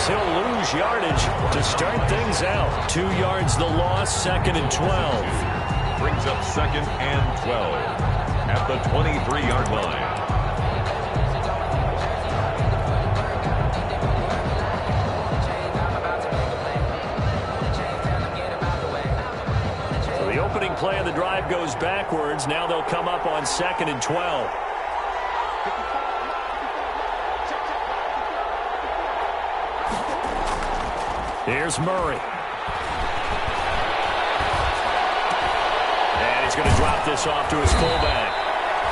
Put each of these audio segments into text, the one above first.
he'll lose yardage to start things out. 2 yards the loss, 2nd and 12. Brings up 2nd and 12 at the 23-yard line. The opening play of the drive goes backwards. Now they'll come up on 2nd and 12. Here's Murray. And he's going to drop this off to his fullback.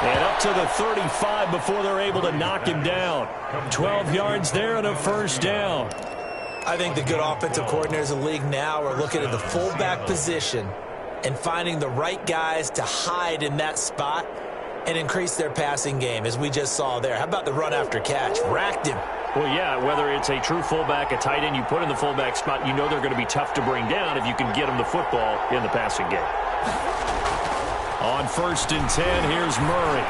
And up to the 35 before they're able to knock him down. 12 yards there and a first down. I think the good offensive coordinators in the league now are looking at the fullback position and finding the right guys to hide in that spot and increase their passing game, as we just saw there. How about the run after catch? Racked him. Well, yeah, whether it's a true fullback, a tight end you put in the fullback spot, you know they're going to be tough to bring down if you can get them the football in the passing game. On 1st and 10, here's Murray.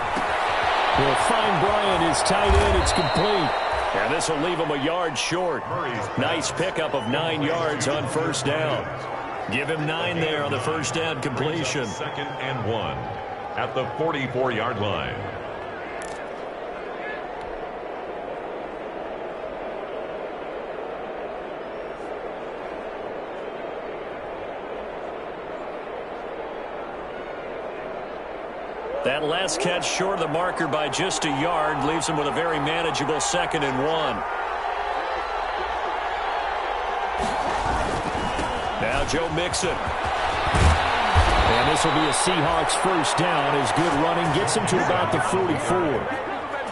Will find Bryant, his tight end. It's complete. And this will leave him a yard short. Nice pickup of 9 yards on first down. Give him 9 there on the first down completion. 2nd and 1 at the 44-yard line. That last catch short of the marker by just a yard leaves him with a very manageable 2nd and 1. Now Joe Mixon. And this will be a Seahawks first down as good running gets him to about the 44.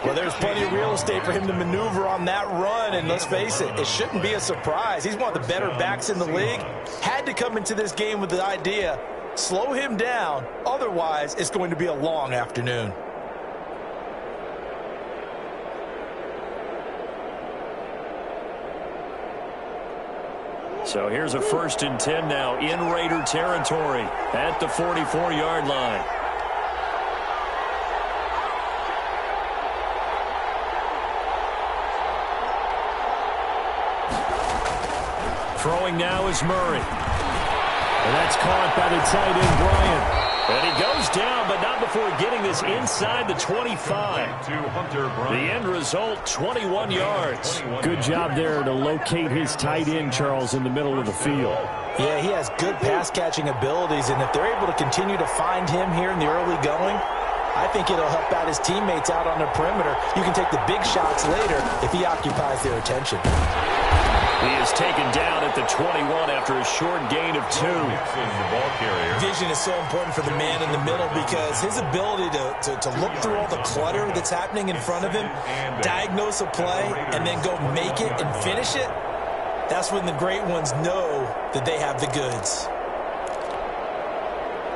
Well, there's plenty of real estate for him to maneuver on that run, and let's face it, it shouldn't be a surprise. He's one of the better backs in the league. Had to come into this game with the idea, slow him down, otherwise it's going to be a long afternoon. So here's a 1st and 10 now in Raider territory at the 44-yard line. Throwing now is Murray. And that's caught by the tight end, Bryant. And he goes down, but not before getting this inside the 25. The end result, 21 yards. Good job there to locate his tight end, Charles, in the middle of the field. Yeah, he has good pass-catching abilities, and if they're able to continue to find him here in the early going, I think it'll help out his teammates out on the perimeter. You can take the big shots later if he occupies their attention. He is taken down at the 21 after a short gain of 2. Vision is so important for the man in the middle because his ability to look through all the clutter that's happening in front of him, diagnose a play, and then go make it and finish it, that's when the great ones know that they have the goods.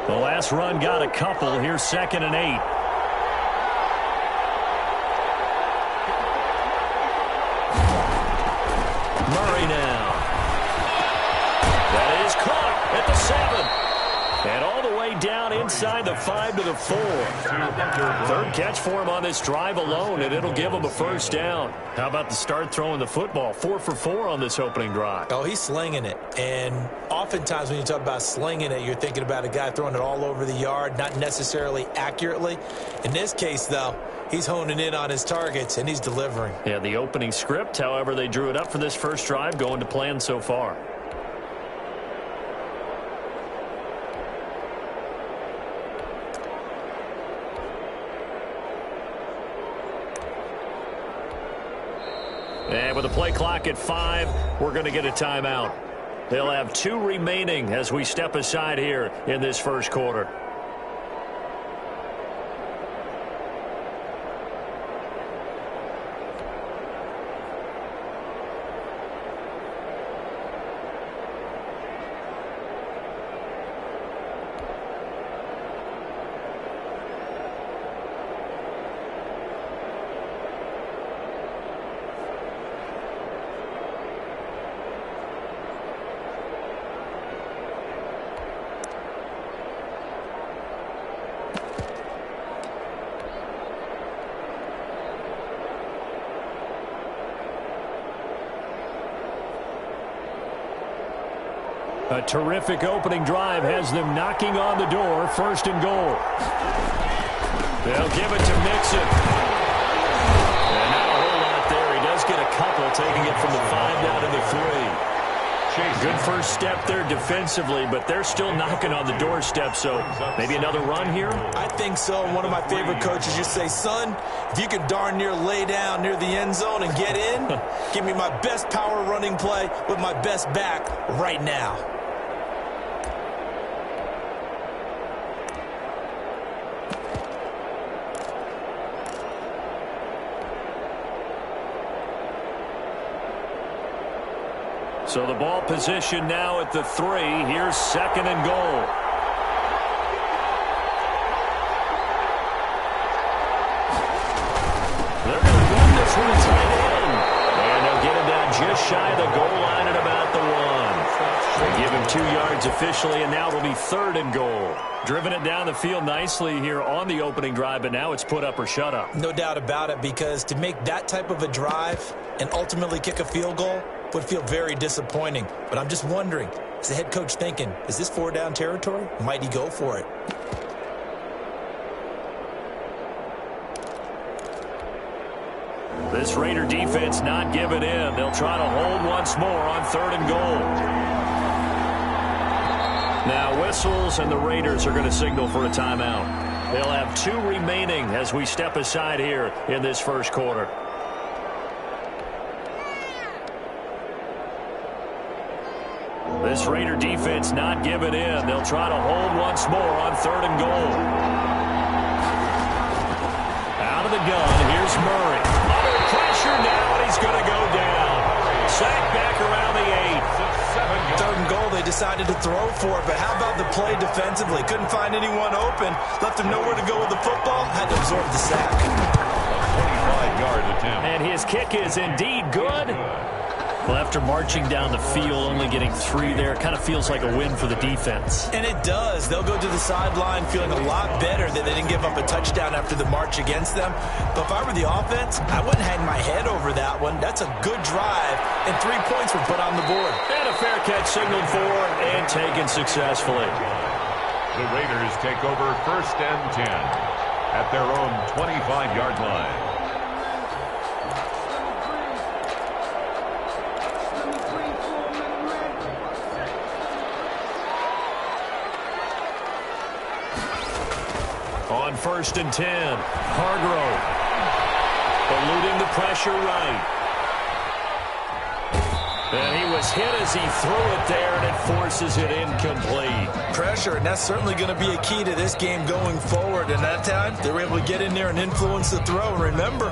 The last run got a couple. Here's 2nd and 8. Murray now. That is caught at the 7. And all the way down inside the 5 to the 4. 3rd catch for him on this drive alone, and it'll give him a first down. How about the start throwing the football? 4 for 4 on this opening drive. Oh, he's slinging it. And oftentimes when you talk about slinging it, you're thinking about a guy throwing it all over the yard, not necessarily accurately. In this case, though, he's honing in on his targets, and he's delivering. Yeah, the opening script, however, they drew it up for this first drive, going to plan so far. And with the play clock at 5, we're going to get a timeout. They'll have 2 remaining as we step aside here in this first quarter. A terrific opening drive has them knocking on the door. 1st and goal. They'll give it to Mixon. And not a whole lot there. He does get a couple, taking it from the 5 down to the 3. Good first step there defensively, but they're still knocking on the doorstep, so maybe another run here? I think so. One of my favorite coaches used to say, son, if you can darn near lay down near the end zone and get in, give me my best power running play with my best back right now. So the ball position now at the 3. Here's 2nd and goal. They're going to run this one tight end. And they'll get him down just shy of the goal line at about the 1. They give him 2 yards officially, and now it'll be 3rd and goal. Driven it down the field nicely here on the opening drive, but now it's put up or shut up. No doubt about it, because to make that type of a drive and ultimately kick a field goal would feel very disappointing. But I'm just wondering, is the head coach thinking, is this 4-down territory? Might he go for it? This Raider defense not giving in. They'll try to hold once more on 3rd and goal. Now whistles, and the Raiders are going to signal for a timeout. They'll have 2 remaining as we step aside here in this 1st quarter. This Raider defense not giving in. They'll try to hold once more on 3rd and goal. Out of the gun, here's Murray. Under pressure now, and he's going to go down. Sacked back around the 8. 3rd and goal, they decided to throw for it, but how about the play defensively? Couldn't find anyone open. Left him nowhere to go with the football. Had to absorb the sack. 25-yard attempt. And his kick is indeed good. Well, after marching down the field, only getting 3 there, it kind of feels like a win for the defense. And it does. They'll go to the sideline feeling a lot better that they didn't give up a touchdown after the march against them. But if I were the offense, I wouldn't hang my head over that one. That's a good drive, and 3 points were put on the board. And a fair catch signaled for and taken successfully. The Raiders take over 1st and 10 at their own 25-yard line. On 1st and 10, Hargrove eluding the pressure right. And he was hit as he threw it there, and it forces it incomplete. Pressure, and that's certainly going to be a key to this game going forward. And that time, they were able to get in there and influence the throw. And remember,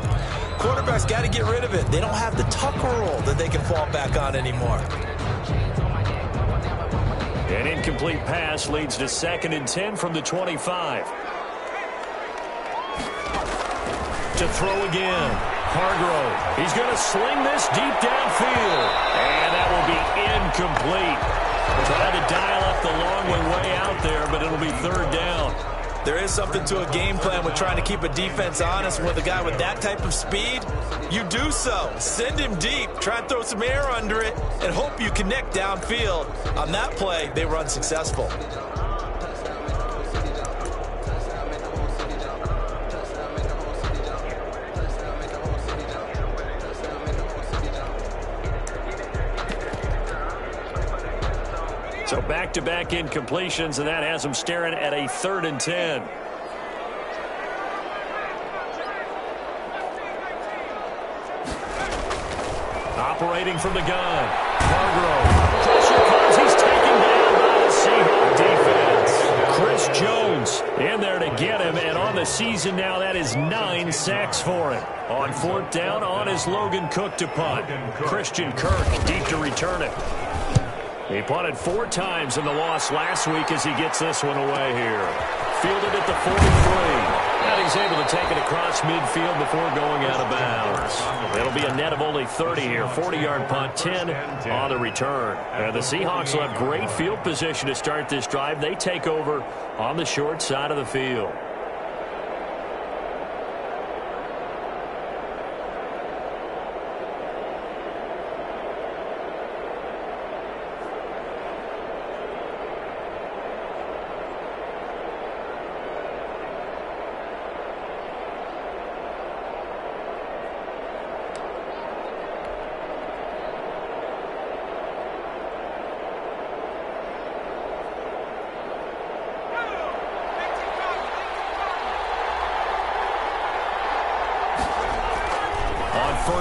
quarterbacks got to get rid of it. They don't have the tucker roll that they can fall back on anymore. An incomplete pass leads to 2nd and 10 from the 25. To throw again. Hargrove. He's going to sling this deep downfield. And that will be incomplete. Trying to dial up the long way out there, but it'll be 3rd down. There is something to a game plan with trying to keep a defense honest. With a guy with that type of speed, you do so. Send him deep. Try and throw some air under it and hope you connect downfield. On that play, they were unsuccessful. So back-to-back incompletions, and that has them staring at a 3rd and 10. Operating from the gun. Hargrove. Pressure comes. He's taken down by the Seahawks defense. Chris Jones in there to get him, and on the season now, that is 9 sacks for him. On 4th down, on is Logan Cook to punt. Christian Kirk deep to return it. He punted 4 times in the loss last week as he gets this one away here. Fielded at the 43. And he's able to take it across midfield before going out of bounds. It'll be a net of only 30 here. 40-yard punt, 10 on the return. And the Seahawks will have great field position to start this drive. They take over on the short side of the field.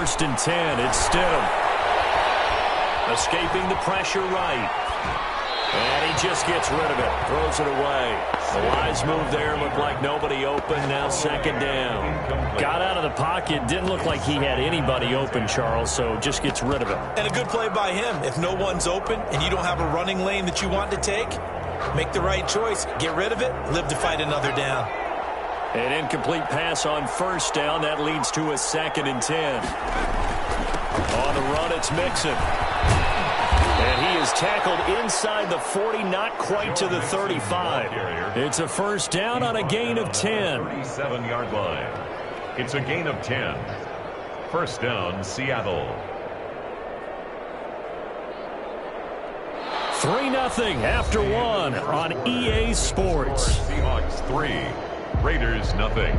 first and 10. It's Stidham. Escaping the pressure right. And he just gets rid of it. Throws it away. The wise move there. Looked like nobody open. Now second down. Got out of the pocket. Didn't look like he had anybody open, Charles, so just gets rid of it. And a good play by him. If no one's open and you don't have a running lane that you want to take, make the right choice. Get rid of it. Live to fight another down. An incomplete pass on first down. That leads to a second and 10. On the run, it's Mixon. And he is tackled inside the 40, not quite to the 35. It's a first down on a gain of 10. 37-yard line. It's a gain of 10. First down, Seattle. 3-0 after one on EA Sports. Seahawks 3, Raiders nothing.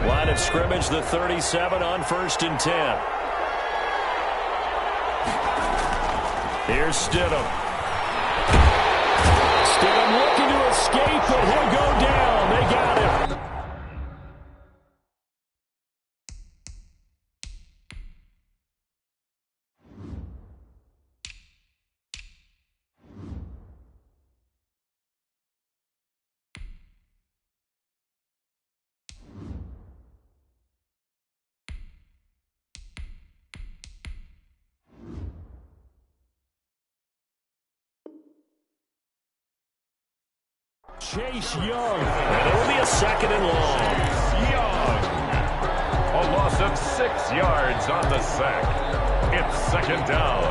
Line of scrimmage, the 37 on first and 10. Here's Stidham. Stidham looking to escape, but he'll go down. They got him. Chase Young. And it will be a second and long. Young. A loss of 6 yards on the sack. It's second down.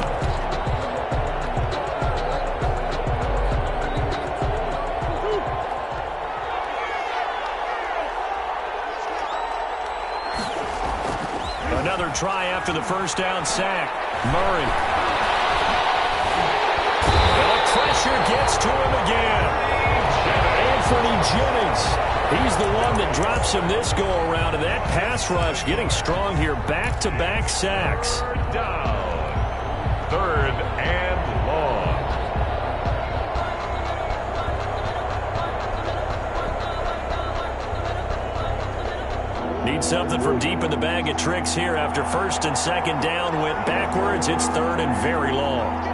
Another try after the first down sack. Murray. And the pressure gets to him again. Anthony Jennings. He's the one that drops him this go-around. And that pass rush getting strong here. Back-to-back sacks. Down. Third and long. Need something from deep in the bag of tricks here after first and second down went backwards. It's third and very long.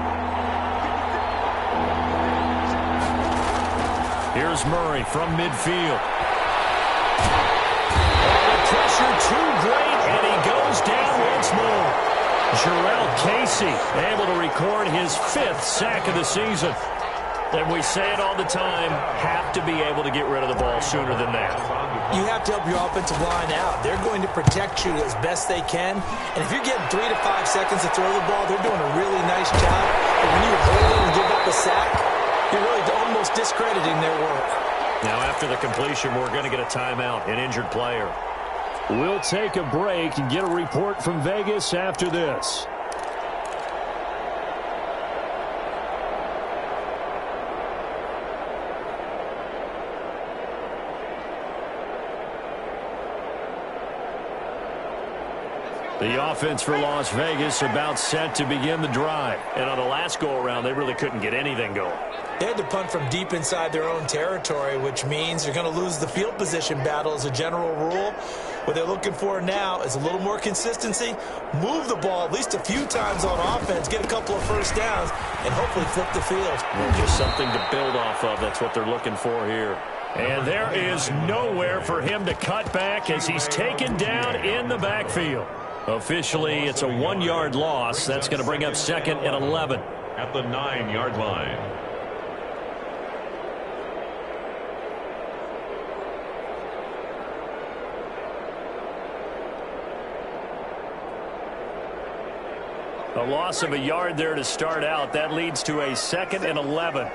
Here's Murray from midfield. The pressure too great, and he goes down once more. Jarrell Casey able to record his 5th sack of the season. And we say it all the time, have to be able to get rid of the ball sooner than that. You have to help your offensive line out. They're going to protect you as best they can. And if you're getting 3 to 5 seconds to throw the ball, they're doing a really nice job. But when you hold it and give up a sack, you're really almost discrediting their work. Now, after the completion, we're going to get a timeout, an injured player. We'll take a break and get a report from Vegas after this. The offense for Las Vegas about set to begin the drive. And on the last go-around, they really couldn't get anything going. They had to punt from deep inside their own territory, which means you're going to lose the field position battle as a general rule. What they're looking for now is a little more consistency, move the ball at least a few times on offense, get a couple of first downs, and hopefully flip the field. Just something to build off of. That's what they're looking for here. And there is nowhere for him to cut back as he's taken down in the backfield. Officially, it's a 1-yard loss. That's going to bring up second and 11. At the 9-yard line. A loss of a yard there to start out. That leads to a second and 11.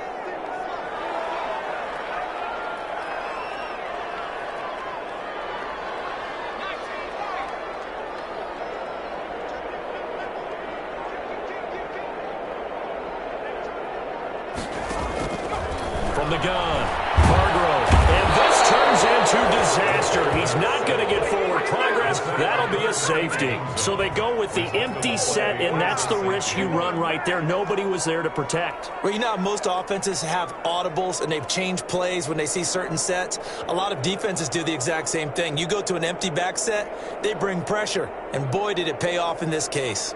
From the gun, Hargrove. And this turns into disaster. He's not going to get forward progress. That'll to be a safety. So they go with the empty set, and that's the risk you run right there. Nobody was there to protect. Well, you know how most offenses have audibles and they've changed plays when they see certain sets? A lot of defenses do the exact same thing. You go to an empty back set, they bring pressure. And boy, did it pay off in this case.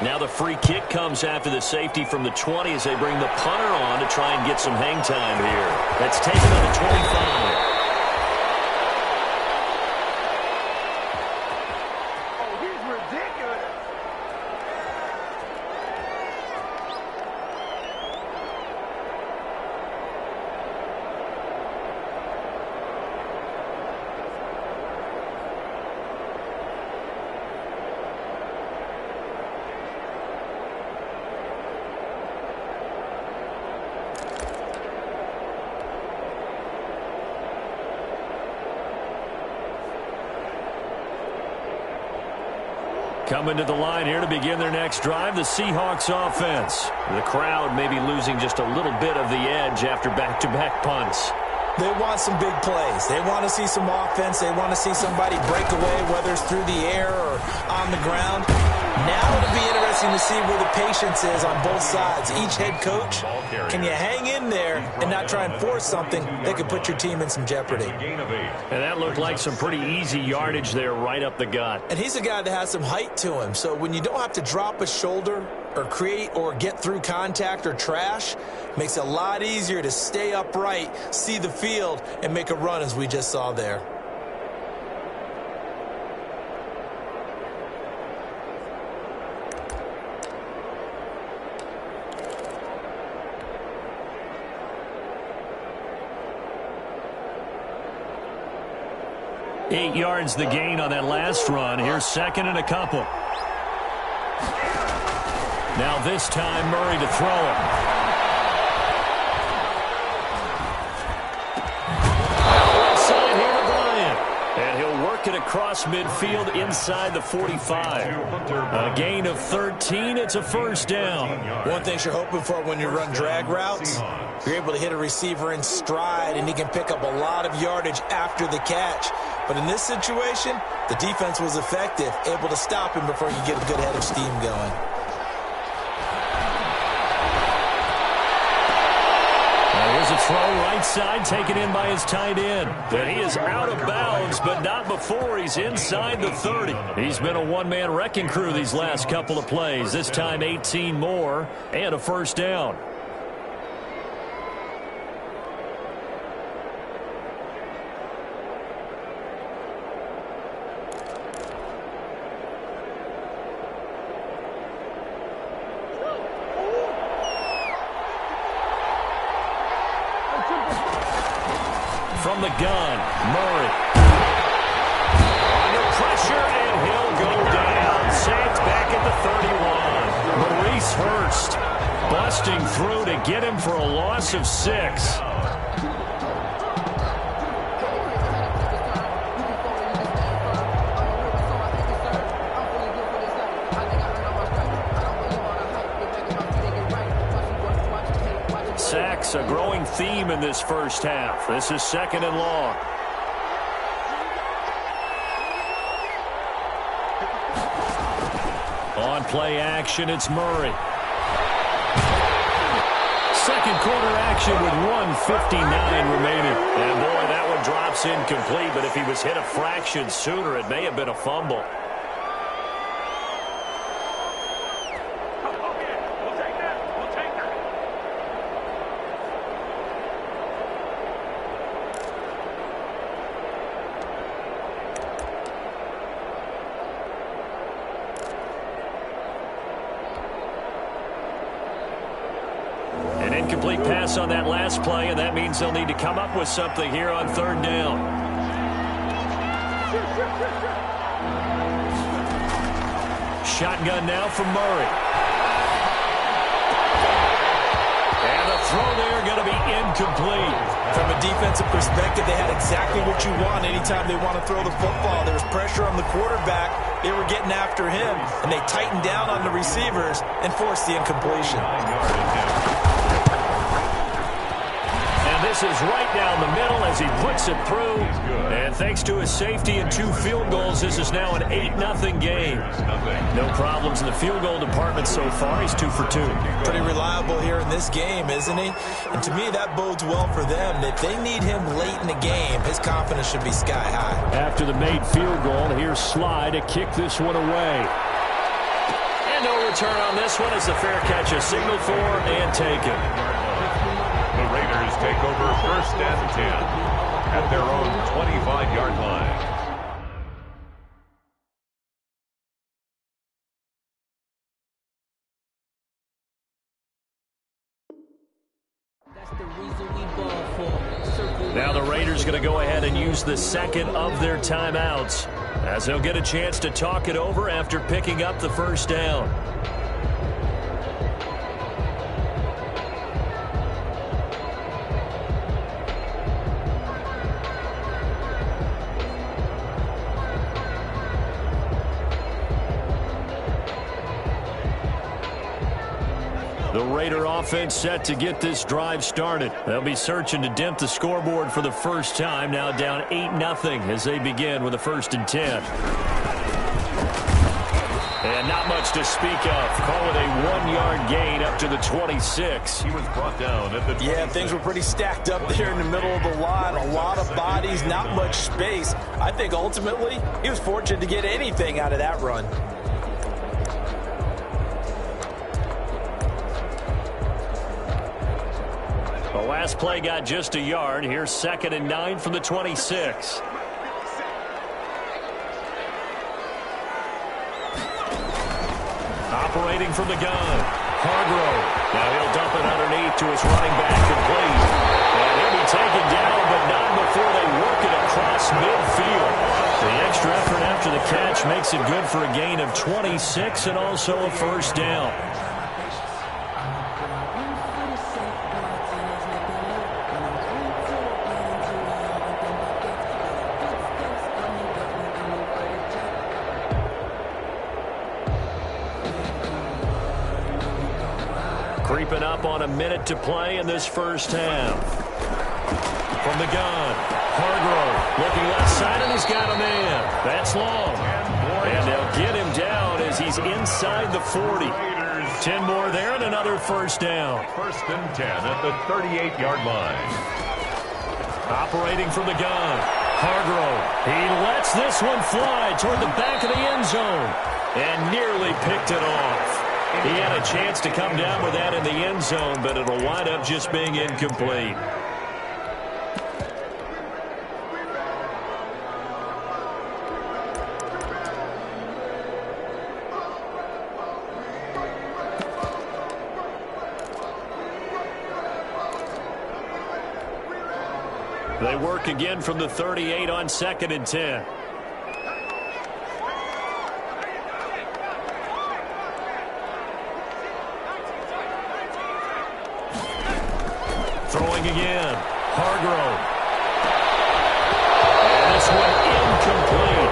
Now the free kick comes after the safety from the 20 as they bring the punter on to try and get some hang time here. That's taken on the 25. Coming to the line here to begin their next drive, the Seahawks offense. The crowd may be losing just a little bit of the edge after back-to-back punts. They want some big plays. They want to see some offense. They want to see somebody break away, whether it's through the air or on the ground. Now it'll be interesting to see where the patience is on both sides. Each head coach, can you hang in there and not try and force something that could put your team in some jeopardy? And that looked like some pretty easy yardage there right up the gut. And he's a guy that has some height to him. So when you don't have to drop a shoulder or create or get through contact or trash, makes it a lot easier to stay upright, see the field, and make a run as we just saw there. Eight yards the gain on that last run. Here's second and a couple. Now this time Murray to throw it. Outside here to Bryant. And he'll work it across midfield inside the 45. A gain of 13. It's a first down. One thing you're hoping for when you run drag routes, you're able to hit a receiver in stride, and he can pick up a lot of yardage after the catch. But in this situation, the defense was effective, able to stop him before you get a good head of steam going. Here's a throw right side, taken in by his tight end. And he is out of bounds, but not before he's inside the 30. He's been a one-man wrecking crew these last couple of plays. This time 18 more and a first down. From the gun, Murray. Under pressure, and he'll go down. Saints back at the 31. Maurice Hurst busting through to get him for a loss of 6. Sacks, a growing theme in this first half. This is second and long. On play action, it's Murray. Second quarter action with 1:59 remaining. And boy, that one drops incomplete, but if he was hit a fraction sooner, it may have been a fumble. Incomplete pass on that last play, and that means they'll need to come up with something here on third down. Shotgun now from Murray. And the throw there going to be incomplete. From a defensive perspective, they had exactly what you want anytime they want to throw the football. There was pressure on the quarterback. They were getting after him, and they tightened down on the receivers and forced the incompletion. This Misses right down the middle as he puts it through. And thanks to his safety and 2 field goals, this is now an 8-0 game. No problems in the field goal department so far. He's 2 for 2. Pretty reliable here in this game, isn't he? And to me, that bodes well for them. If they need him late in the game, his confidence should be sky high. After the made field goal, here's Sly to kick this one away. And no return on this one as the fair catch is signaled for and taken. The Raiders take over 1st and 10 at their own 25-yard line. Now the Raiders going to go ahead and use the second of their timeouts as they'll get a chance to talk it over after picking up the first down. The Raider offense set to get this drive started. They'll be searching to dent the scoreboard for the first time, now down 8-0 as they begin with a 1st and 10. And not much to speak of. Call it a 1-yard gain up to the 26. He was brought down at the 26. Yeah, things were pretty stacked up there in the middle of the line. A lot of bodies, not much space. I think ultimately he was fortunate to get anything out of that run. The last play got just a yard. Here's 2nd and 9 from the 26. Operating from the gun, Hargrove. Now he'll dump it underneath to his running back, complete. And he'll be taken down, but not before they work it across midfield. The extra effort after the catch makes it good for a gain of 26 and also a 1st down. Creeping up on a minute to play in this first half. From the gun, Hargrove looking left side, and he's got a man. That's long. And they'll get him down as he's inside the 40. 10 more there and another 1st down. 1st and 10 at the 38-yard line. Operating from the gun, Hargrove. He lets this one fly toward the back of the end zone and nearly picked it off. He had a chance to come down with that in the end zone, but it'll wind up just being incomplete. They work again from the 38 on 2nd and 10. Throwing again, Hargrove. And this one incomplete.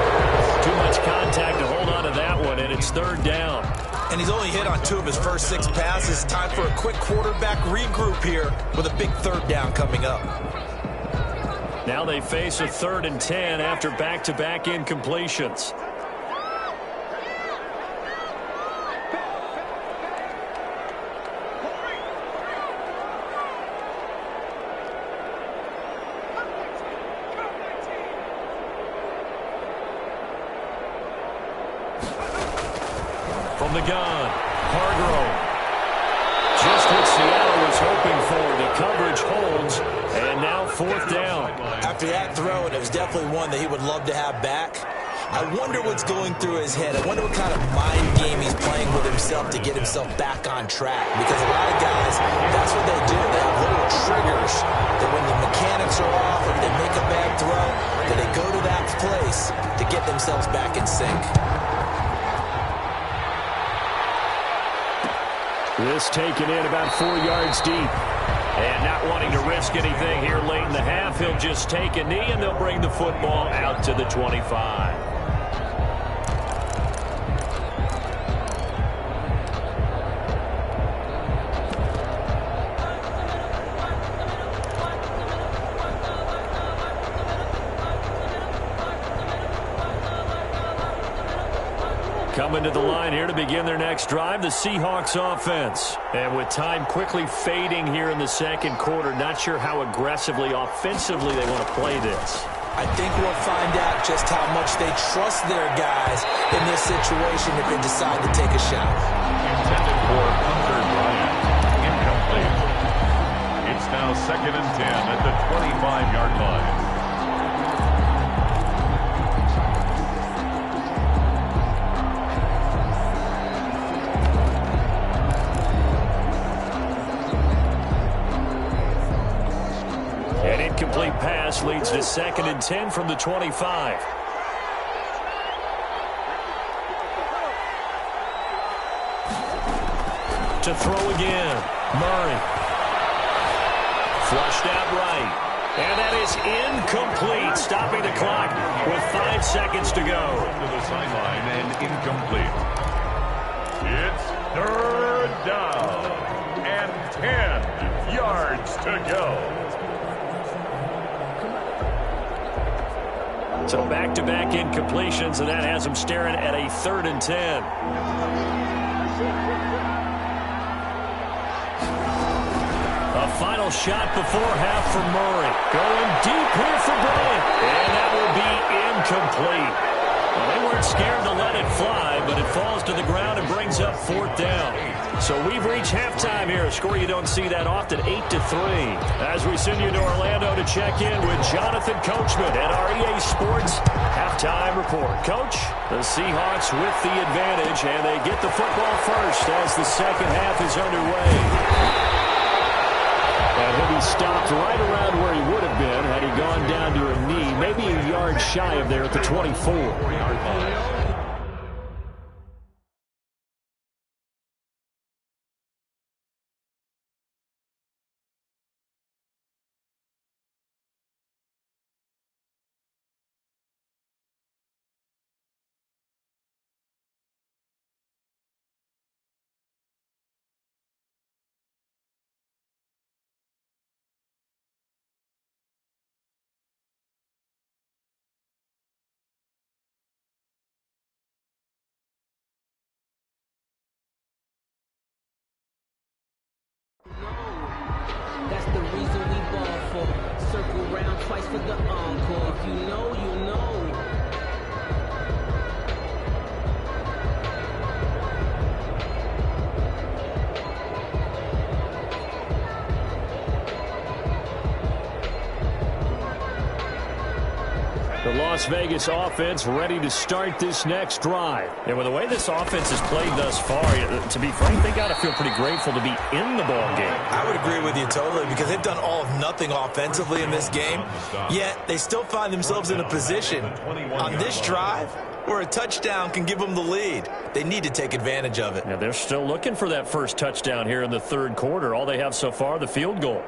Too much contact to hold on to that one, and it's 3rd down. And he's only hit on 2 of his first 6 passes. Time for a quick quarterback regroup here with a big 3rd down coming up. Now they face a 3rd and 10 after back-to-back incompletions. From the gun, Hargrove. Just what Seattle was hoping for. The coverage holds, and now 4th down. After that throw, and it was definitely one that he would love to have back. I wonder what's going through his head. I wonder what kind of mind game he's playing with himself to get himself back on track. Because a lot of guys, that's what they do. They have little triggers that when the mechanics are off or they make a bad throw, that they go to that place to get themselves back in sync. This taken in about 4 yards deep. And not wanting to risk anything here late in the half, he'll just take a knee, and they'll bring the football out to the 25. Coming to the line here to begin their next drive, the Seahawks offense. And with time quickly fading here in the second quarter, not sure how aggressively, offensively they want to play this. I think we'll find out just how much they trust their guys in this situation if they decide to take a shot. Intended for Hunter Bryant. Incomplete. It's now 2nd and 10 at the 25-yard line. An incomplete pass leads to 2nd and 10 from the 25. To throw again. Murray. Flushed out right. And that is incomplete, stopping the clock with 5 seconds to go. To the sideline and incomplete. It's 3rd down and 10 yards to go. So back-to-back incompletions, and that has them staring at a 3rd and 10. A final shot before half for Murray. Going deep here for Bryant. And that will be incomplete. Well, they weren't scared to let it fly, but it falls to the ground and brings up 4th down. So we've reached halftime here, a score you don't see that often, 8-3. As we send you to Orlando to check in with Jonathan Coachman at our EA Sports Halftime Report. Coach, the Seahawks with the advantage, and they get the football first as the second half is underway. And he'll be stopped right around where he would have been had he gone down to a knee, maybe a yard shy of there at the 24-yard line. That's the reason we ball for. Circle round twice for the encore. If you know, you know. The Las Vegas offense ready to start this next drive. And with the way this offense has played thus far, to be frank, they got to feel pretty grateful to be in the ball game. I would agree with you totally because they've done all of nothing offensively in this game, yet they still find themselves in a position on this drive where a touchdown can give them the lead. They need to take advantage of it. Yeah, they're still looking for that first touchdown here in the third quarter. All they have so far, the field goal.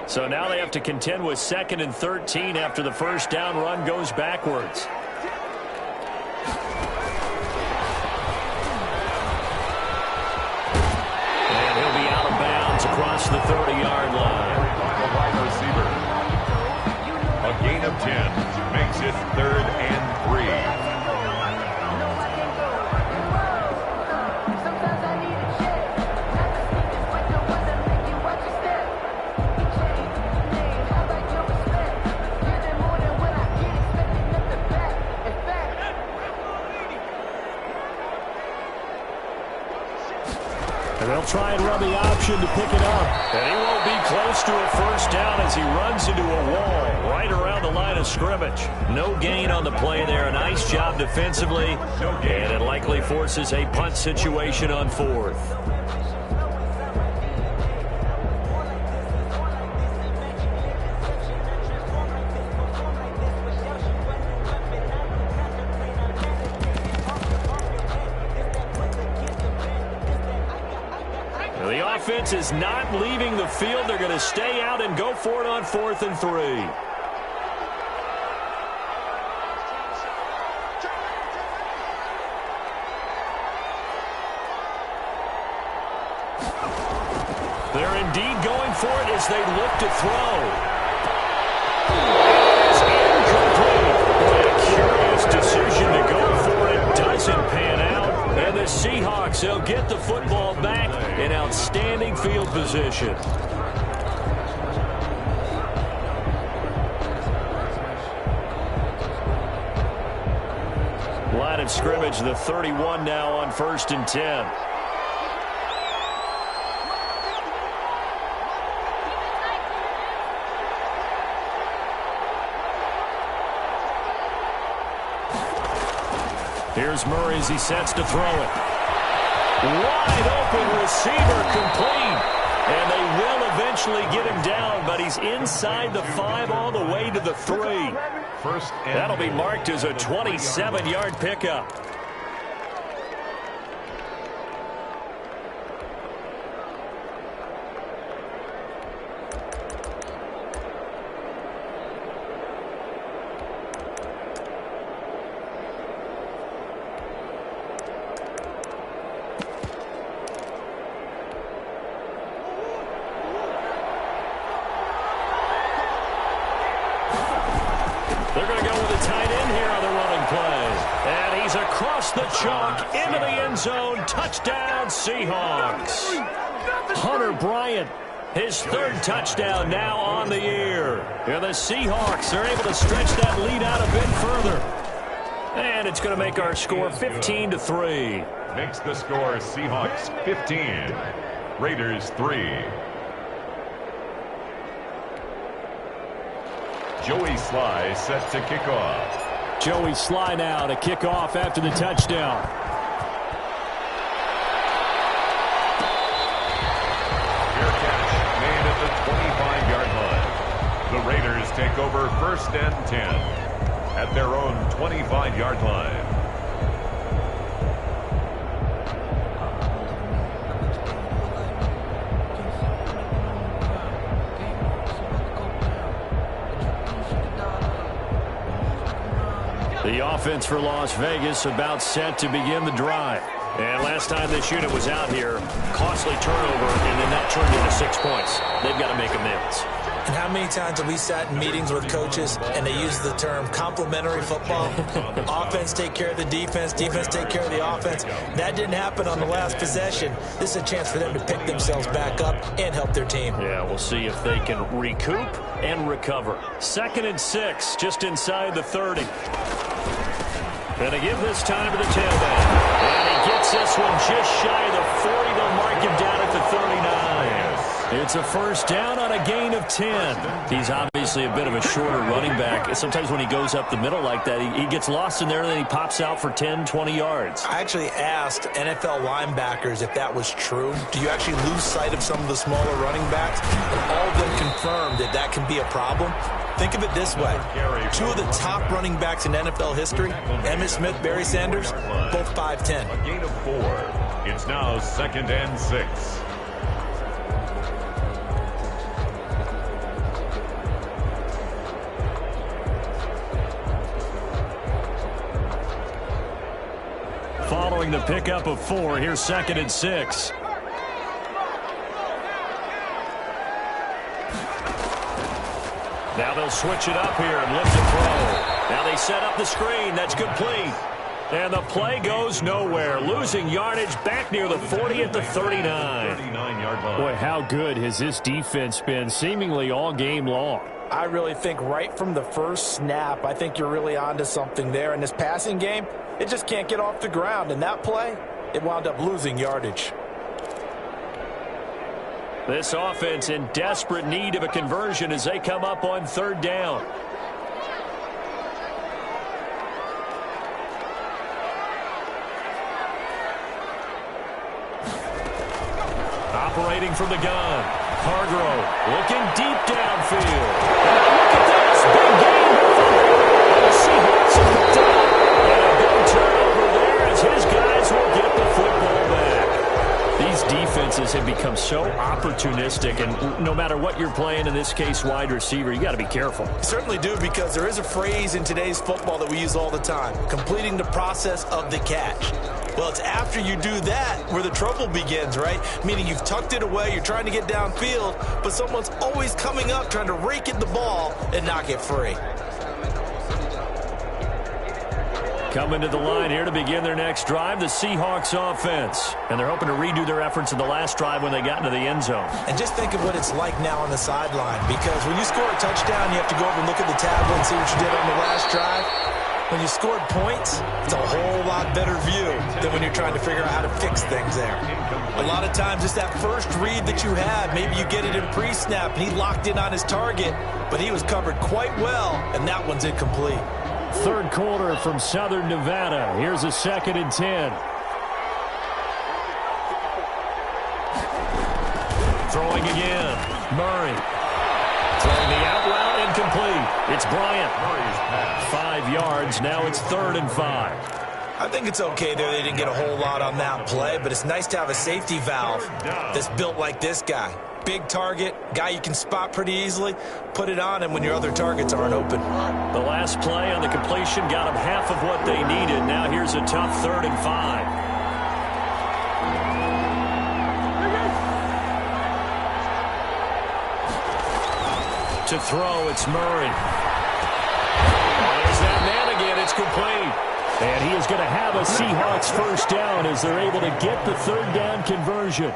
So now they have to contend with 2nd and 13 after the first down run goes backwards. And he'll be out of bounds across the 30-yard line. The wide receiver. A gain of 10 makes it 3rd and 3. And they'll try and run the option to pick it up. And he won't be close to a first down as he runs into a wall right around the line of scrimmage. No gain on the play there. A nice job defensively. And it likely forces a punt situation on 4th. The offense is not leaving the field. They're going to stay out and go for it on 4th and 3. They're indeed going for it as they look to throw. It's incomplete. Boy, a curious decision to go for it. Doesn't pan out. And the Seahawks, they'll get the football back in outstanding field position. Line of scrimmage, the 31 now on 1st and 10. Here's Murray as he sets to throw it. Wide open receiver, complete. And they will eventually get him down, but he's inside the 5 all the way to the 3. That'll be marked as a 27-yard pickup. They're going to go with a tight end here on the running play. And he's across the chalk into the end zone. Touchdown, Seahawks. Hunter Bryant, his 3rd touchdown now on the year. And the Seahawks are able to stretch that lead out a bit further. And it's going to make our score 15-3. Makes the score Seahawks 15, Raiders 3. Joey Sly set to kick off. Joey Sly now to kick off after the touchdown. Fair catch made at the 25-yard line. The Raiders take over 1st and 10 at their own 25-yard line. The offense for Las Vegas about set to begin the drive. And last time this unit was out here, costly turnover, and then that turned into 6 points. They've got to make amends. And how many times have we sat in meetings with coaches and they use the term complementary football? Offense take care of the defense, defense take care of the offense. That didn't happen on the last possession. This is a chance for them to pick themselves back up and help their team. Yeah, we'll see if they can recoup and recover. 2nd and 6, just inside the 30. And they give this time to the tailback. And he gets this one just shy of the 40. They'll mark him down at the 39. It's a 1st down on a gain of 10. He's obviously a bit of a shorter running back. Sometimes when he goes up the middle like that, he gets lost in there, and then he pops out for 10, 20 yards. I actually asked NFL linebackers if that was true. Do you actually lose sight of some of the smaller running backs? And all of them confirmed that that can be a problem. Think of it this way. 2 of the top running backs in NFL history, Emmitt Smith, Barry Sanders, both 5'10". A gain of 4. It's now 2nd and 6. Following the pickup of 4, here's 2nd and 6. Now they'll switch it up here and lift and throw. Now they set up the screen. That's complete. And the play goes nowhere. Losing yardage back near the 40 at the 39. 39-yard line. Boy, how good has this defense been seemingly all game long? I really think right from the first snap, I think you're really onto something there. In this passing game, it just can't get off the ground. And that play, it wound up losing yardage. This offense in desperate need of a conversion as they come up on 3rd down. Operating from the gun, Hargrove looking deep downfield. And look at this, big game. The Seahawks are picked up. And a big turnover there as his guys will get the football back. These defenses defenses have become so opportunistic, and no matter what you're playing, in this case wide receiver, you got to be careful. You certainly do, because there is a phrase in today's football that we use all the time: completing the process of the catch. Well, it's after you do that where the trouble begins, right? Meaning you've tucked it away, you're trying to get downfield, but someone's always coming up trying to rake at the ball and knock it free. Coming to the line here to begin their next drive, the Seahawks offense. And they're hoping to redo their efforts in the last drive when they got into the end zone. And just think of what it's like now on the sideline, because when you score a touchdown, you have to go over and look at the tablet and see what you did on the last drive. When you scored points, it's a whole lot better view than when you're trying to figure out how to fix things there. A lot of times, it's that first read that you have. Maybe you get it in pre-snap, and he locked in on his target, but he was covered quite well, and that one's incomplete. Third quarter from Southern Nevada. Here's a 2nd and 10. Throwing again. Murray. Throwing the out route, incomplete. It's Bryant. 5 yards. Now it's 3rd and 5. I think it's okay there. They didn't get a whole lot on that play, but it's nice to have a safety valve that's built like this guy. Big target, guy you can spot pretty easily. Put it on him when your other targets aren't open. The last play on the completion got them half of what they needed. Now here's a tough 3rd and 5. To throw, it's Murray. There's that man again. It's complete. And he is going to have a Seahawks first down as they're able to get the 3rd down conversion.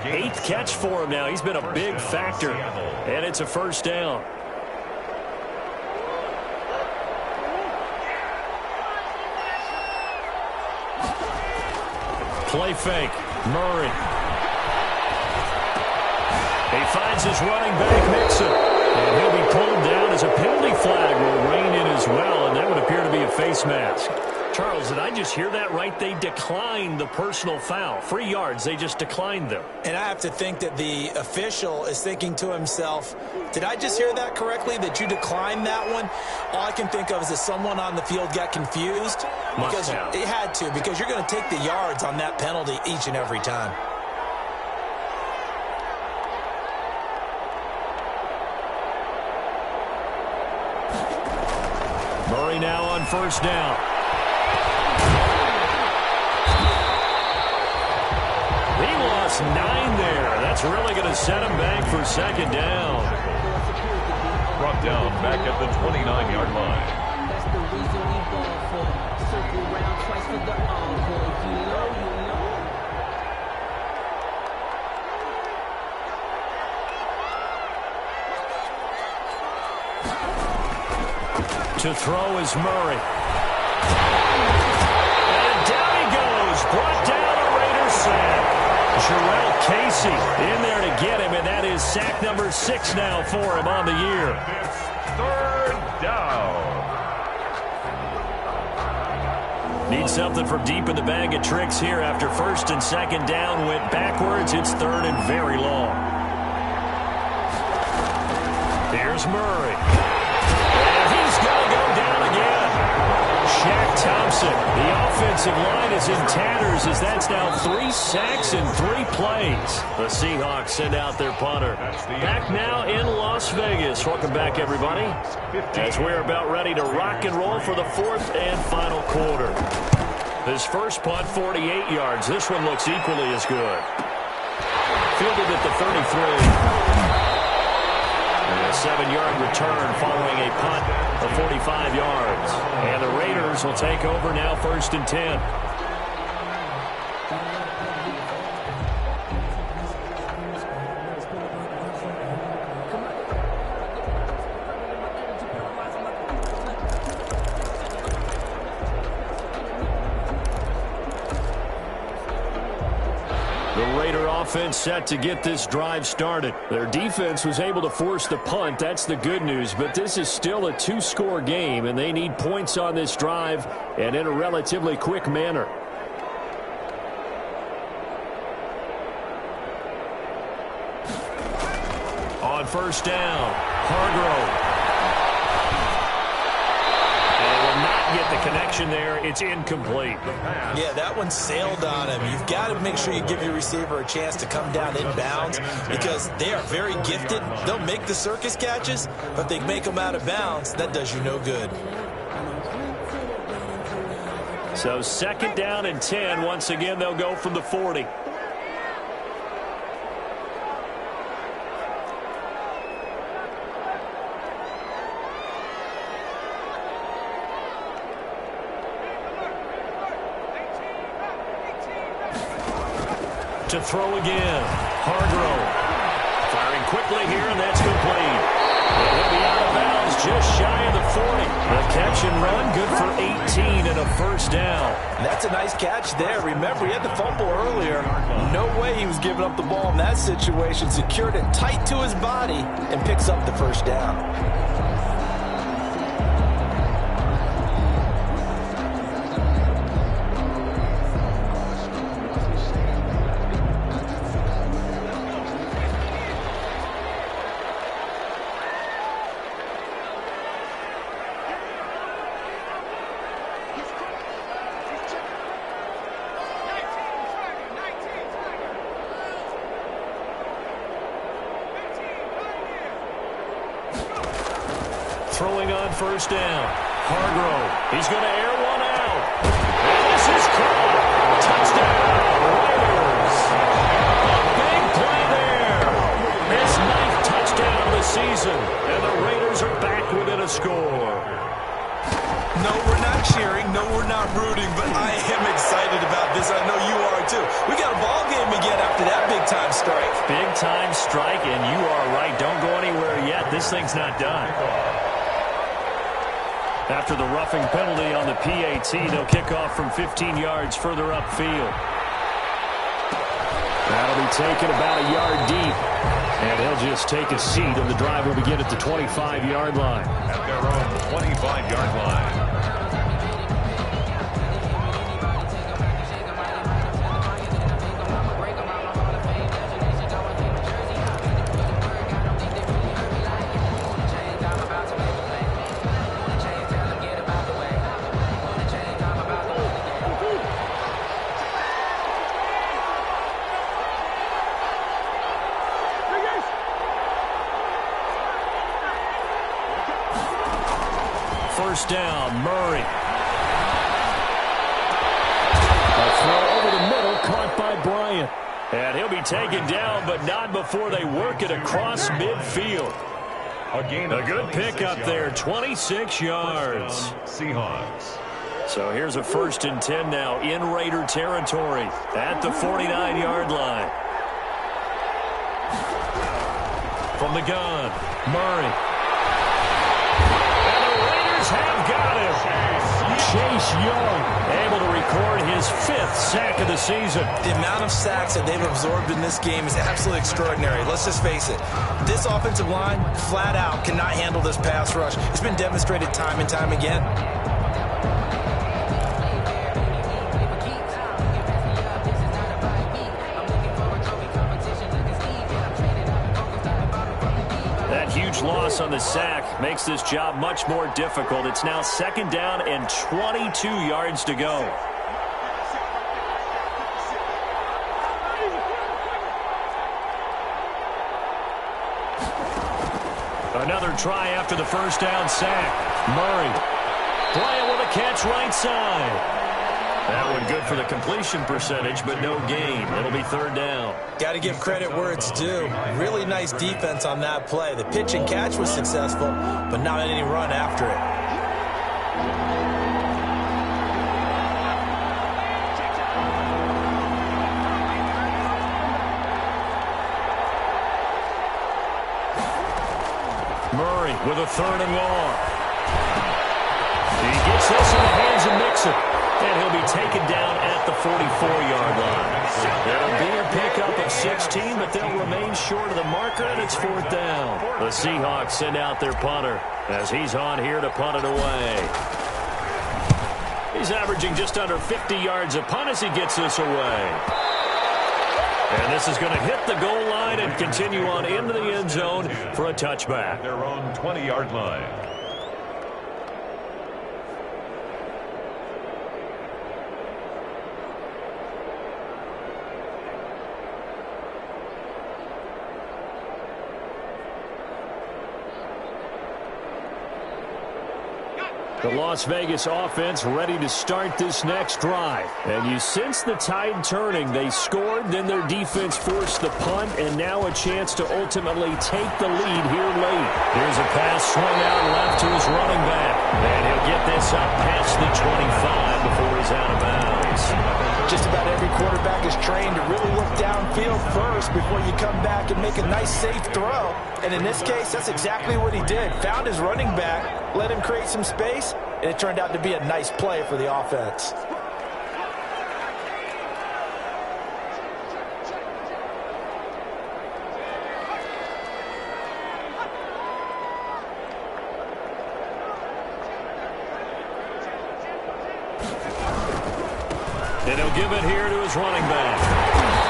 8th catch for him now. He's been a big factor. And it's a first down. Play fake. Murray. He finds his running back, Mixon. And he'll be pulled down as a penalty flag will rein in as well. And that would appear to be a face mask. Charles, did I just hear that right? They declined the personal foul. 3 yards, they just declined them. And I have to think that the official is thinking to himself, did I just hear that correctly, that you declined that one? All I can think of is that someone on the field got confused. Because it had to, because you're going to take the yards on that penalty each and every time. Murray now on first down. He lost 9 there. That's really going to set him back for 2nd down. Brought down back at the 29-yard line. That's the reason we ball for. Circle round twice for the encore. If you know, you know. To throw is Murray. And down he goes. Brought down a Raiders sack. Jarrell Casey in there to get him, and that is sack number 6 now for him on the year. It's 3rd down. Need something from deep in the bag of tricks here after 1st and 2nd down went backwards. It's 3rd and very long. Here's Murray. And he's going to go down again. Shaq Thompson. The offensive line is in tatters as that's now 3 sacks in 3 plays. The Seahawks send out their punter. Back now in Las Vegas. Welcome back, everybody, as we're about ready to rock and roll for the 4th and final quarter. This first punt, 48 yards. This one looks equally as good. Fielded at the 33. And a 7-yard return following a punt of 45 yards. And the Raiders will take over now 1st and 10. Offense set to get this drive started. Their defense was able to force the punt. That's the good news, but this is still a 2-score game, and they need points on this drive and in a relatively quick manner. On first down, Hargrove. And will not get the connection there. It's incomplete. Yeah, that one sailed on him. You've got to make sure you give your receiver a chance to come down inbounds because they are very gifted. They'll make the circus catches, but they make them out of bounds. That does you no good. So 2nd down and 10. Once again, they'll go from the 40. To throw again. Hargrove. Firing quickly here, and that's complete. And he'll be out of bounds just shy of the 40. The catch and run, good for 18 and a first down. That's a nice catch there. Remember, he had the fumble earlier. No way he was giving up the ball in that situation. Secured it tight to his body and picks up the first down. Throwing on first down. Hargrove. He's going to air one out. And this is caught. Touchdown, Raiders. A big play there. His 9th touchdown of the season. And the Raiders are back within a score. No, we're not cheering. No, we're not rooting. But I am excited about this. I know you are, too. We got a ball game again after that big-time strike. Big-time strike, and you are right. Don't go anywhere yet. This thing's not done. After the roughing penalty on the PAT, they'll kick off from 15 yards further upfield. That'll be taken about a yard deep. And he'll just take a seat, and the drive will begin at the 25-yard line. At their own 25-yard line. First down, Murray. A throw over the middle, caught by Bryant. And he'll be taken down, but not before they work it across midfield. A good pickup there, 26 yards. Seahawks. So here's a 1st and 10 now in Raider territory at the 49-yard line. From the gun, Murray. Have got him. Chase Young able to record his 5th sack of the season. The amount of sacks that they've absorbed in this game is absolutely extraordinary. Let's just face it. This offensive line, flat out, cannot handle this pass rush. It's been demonstrated time and time again. Huge loss on the sack makes this job much more difficult. It's now 2nd down and 22 yards to go. Another try after the first down sack. Murray playing with a catch right side. That one good for the completion percentage, but no gain. It'll be 3rd down. Got to give credit where it's due. Really nice defense on that play. The pitch and catch was successful, but not any run after it. Murray with a 3rd and long. He gets this in the hands of Mixon. And he'll be taken down at the 44-yard line. That'll be a pickup of 16, but they'll remain short of the marker, and it's 4th down. The Seahawks send out their punter as he's on here to punt it away. He's averaging just under 50 yards a punt as he gets this away. And this is going to hit the goal line and continue on into the end zone for a touchback. Their own 20-yard line. The Las Vegas offense ready to start this next drive. And you sense the tide turning. They scored, then their defense forced the punt, and now a chance to ultimately take the lead here late. Here's a pass swung out left to his running back. And he'll get this up past the 25 before he's out of bounds. Just about every quarterback is trained to really look downfield first before you come back and make a nice, safe throw. And in this case, that's exactly what he did. Found his running back, let him create some space, and it turned out to be a nice play for the offense. And he'll give it here to his running back.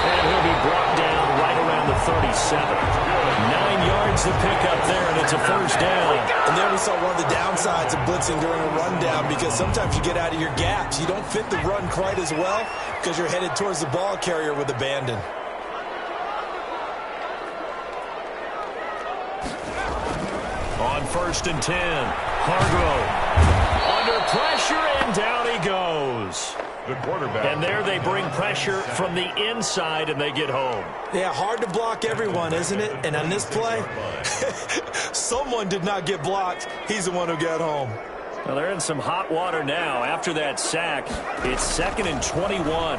And he'll be brought down right around the 37. 9 yards to pick up there, and it's a first down. And there we saw one of the downsides of blitzing during a rundown, because sometimes you get out of your gaps. You don't fit the run quite as well because you're headed towards the ball carrier with abandon. On 1st and 10, Hargrove under pressure, and down he goes. The quarterback. And there they bring pressure from the inside, and they get home. Yeah, hard to block everyone, isn't it? And on this play, someone did not get blocked. He's the one who got home. Well, they're in some hot water now. After that sack, it's 2nd and 21.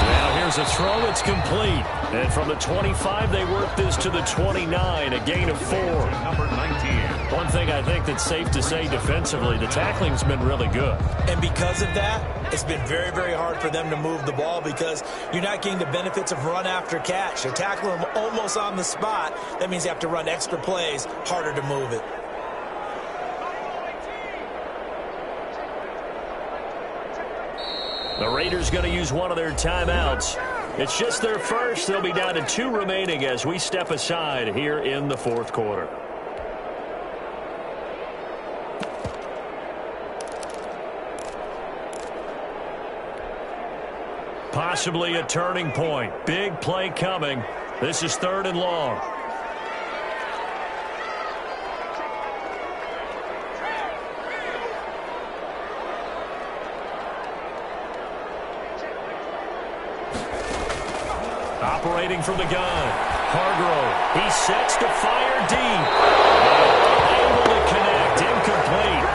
Now here's a throw. It's complete. And from the 25, they work this to the 29, a gain of 4. Number 19. One thing I think that's safe to say defensively, the tackling's been really good. And because of that, it's been very, very hard for them to move the ball, because you're not getting the benefits of run after catch. They're tackling them almost on the spot. That means you have to run extra plays, harder to move it. The Raiders going to use one of their timeouts. It's just their first. They'll be down to 2 remaining as we step aside here in the 4th quarter. Possibly a turning point. Big play coming. This is 3rd and long. Operating from the gun. Hargrove. He sets to fire deep. Able to connect. Incomplete.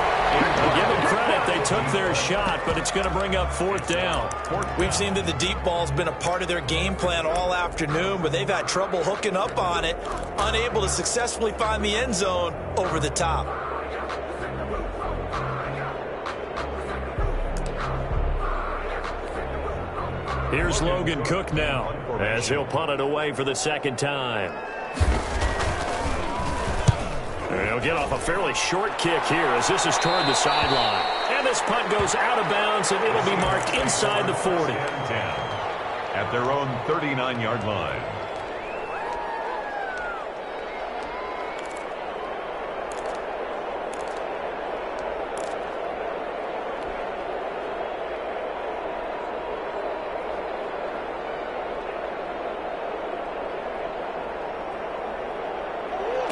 Give them credit. They took their shot, but it's going to bring up 4th down. We've seen that the deep ball's been a part of their game plan all afternoon, but they've had trouble hooking up on it, unable to successfully find the end zone over the top. Here's Logan Cook now, as he'll punt it away for the 2nd time. And he'll get off a fairly short kick here as this is toward the sideline. And this punt goes out of bounds, and it'll be marked inside the 40. At their own 39-yard line.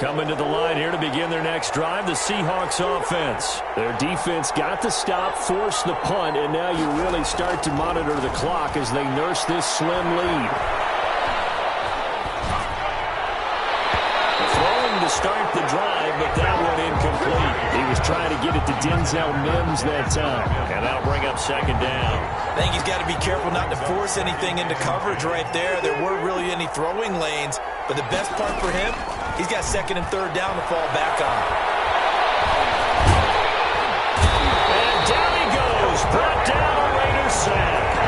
Coming to the line here to begin their next drive, the Seahawks offense. Their defense got the stop, forced the punt, and now you really start to monitor the clock as they nurse this slim lead. Throwing to start the drive, but that one incomplete. He was trying to get it to Denzel Mims that time, and that'll bring up 2nd down. I think he's got to be careful not to force anything into coverage right there. There weren't really any throwing lanes, but the best part for him, he's got 2nd and 3rd down to fall back on. And down he goes. Brought down a Raiders sack.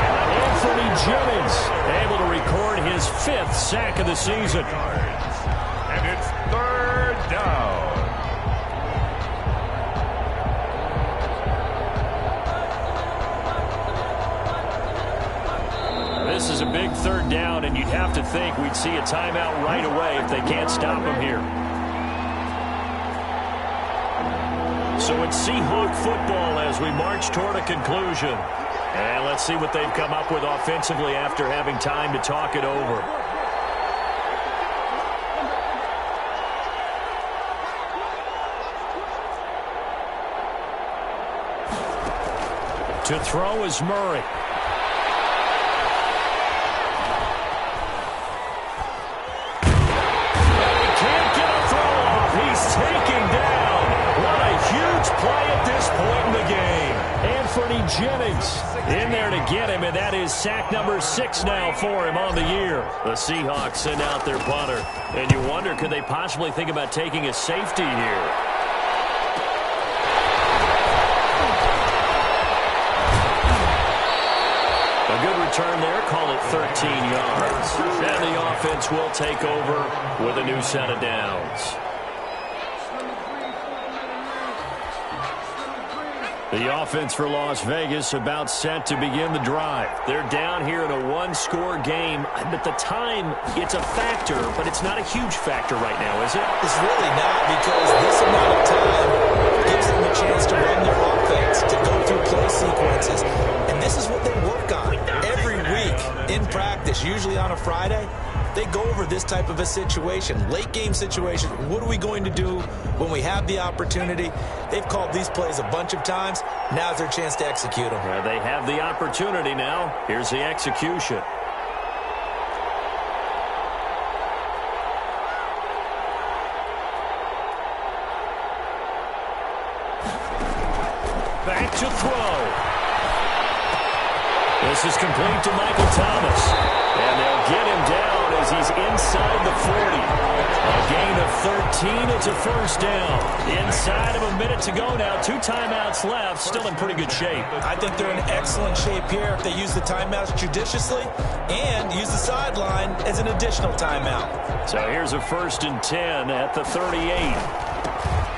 Anthony Jennings able to record his 5th sack of the season. And it's 3rd down. This is a big 3rd down, and you'd have to think we'd see a timeout right away if they can't stop him here. So it's Seahawk football as we march toward a conclusion. And let's see what they've come up with offensively after having time to talk it over. To throw is Murray. He can't get a throw off. He's taken down. What a huge play at this point in the game. Anthony Jennings in there to get him, and that is sack number 6 now for him on the year. The Seahawks send out their punter, and you wonder, could they possibly think about taking a safety here? A good return there, call it 13 yards. And the offense will take over with a new set of downs. The offense for Las Vegas about set to begin the drive. They're down here in a one-score game. At the time, it's a factor, but it's not a huge factor right now, is it? It's really not, because this amount of time gives them a chance to run their offense, to go through play sequences. And this is what they work on every week in practice, usually on a Friday. They go over this type of a situation, late game situation. What are we going to do when we have the opportunity? They've called these plays a bunch of times. Now's their chance to execute them. Well, they have the opportunity now. Here's the execution. Back to throw. This is complete to Michael Thomas. And they'll get him down as he's inside the 40. A gain of 13. It's a first down. Inside of a minute to go now. 2 timeouts left. Still in pretty good shape. I think they're in excellent shape here if they use the timeouts judiciously and use the sideline as an additional timeout. So here's a 1st and 10 at the 38.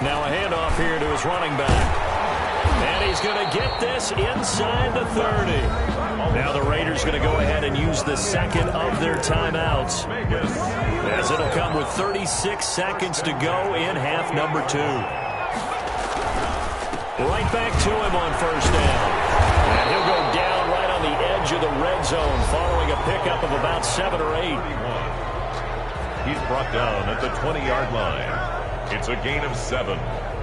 Now a handoff here to his running back. And he's going to get this inside the 30. Now the Raiders going to go ahead and use the second of their timeouts, as it'll come with 36 seconds to go in half number 2. Right back to him on first down. And he'll go down right on the edge of the red zone following a pickup of about 7 or 8. He's brought down at the 20-yard line. It's a gain of 7.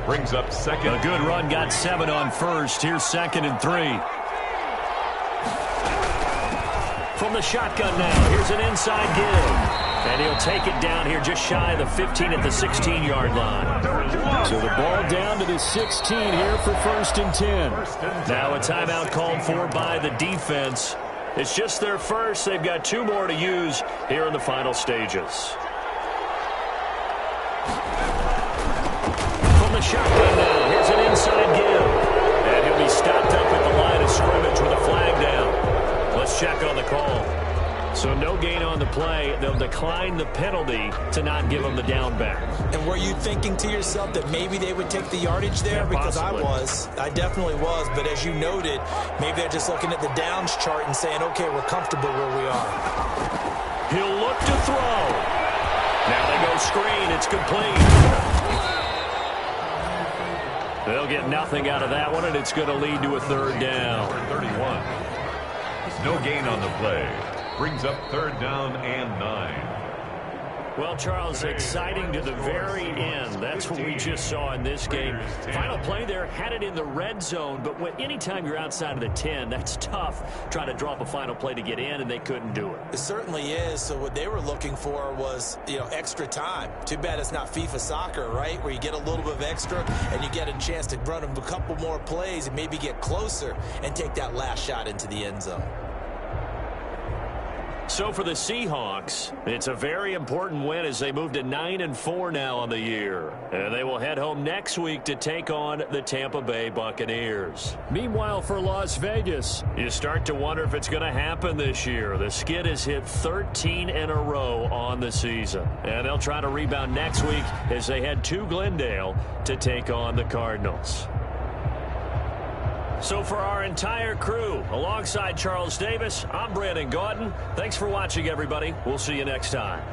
Brings up second. A good run got 7 on first. Here's 2nd and 3. From the shotgun now, here's an inside give. And he'll take it down here just shy of the 15 at the 16-yard line. So the ball down to the 16 here for 1st and 10. Now a timeout called for by the defense. It's just their first. They've got 2 more to use here in the final stages. From the shotgun now, here's an inside give. And he'll be stopped up at the line of scrimmage with a flag down. Let's check on the call. So no gain on the play. They'll decline the penalty to not give them the down back. And were you thinking to yourself that maybe they would take the yardage there? Yeah, because possibly. I definitely was. But as you noted, maybe they're just looking at the downs chart and saying, okay, we're comfortable where we are. He'll look to throw. Now they go screen. It's complete. They'll get nothing out of that one, and it's going to lead to a 3rd down. 31. No gain on the play. Brings up 3rd down and 9. Well, Charles, exciting to the very end. That's what we just saw in this game. Final play there, had it in the red zone, but anytime you're outside of the 10, that's tough trying to drop a final play to get in, and they couldn't do it. It certainly is. So what they were looking for was, extra time. Too bad it's not FIFA soccer, right, where you get a little bit of extra and you get a chance to run a couple more plays and maybe get closer and take that last shot into the end zone. So for the Seahawks, it's a very important win as they move to 9-4 now on the year. And they will head home next week to take on the Tampa Bay Buccaneers. Meanwhile, for Las Vegas, you start to wonder if it's going to happen this year. The skid has hit 13 in a row on the season. And they'll try to rebound next week as they head to Glendale to take on the Cardinals. So for our entire crew, alongside Charles Davis, I'm Brandon Gaudin. Thanks for watching, everybody. We'll see you next time.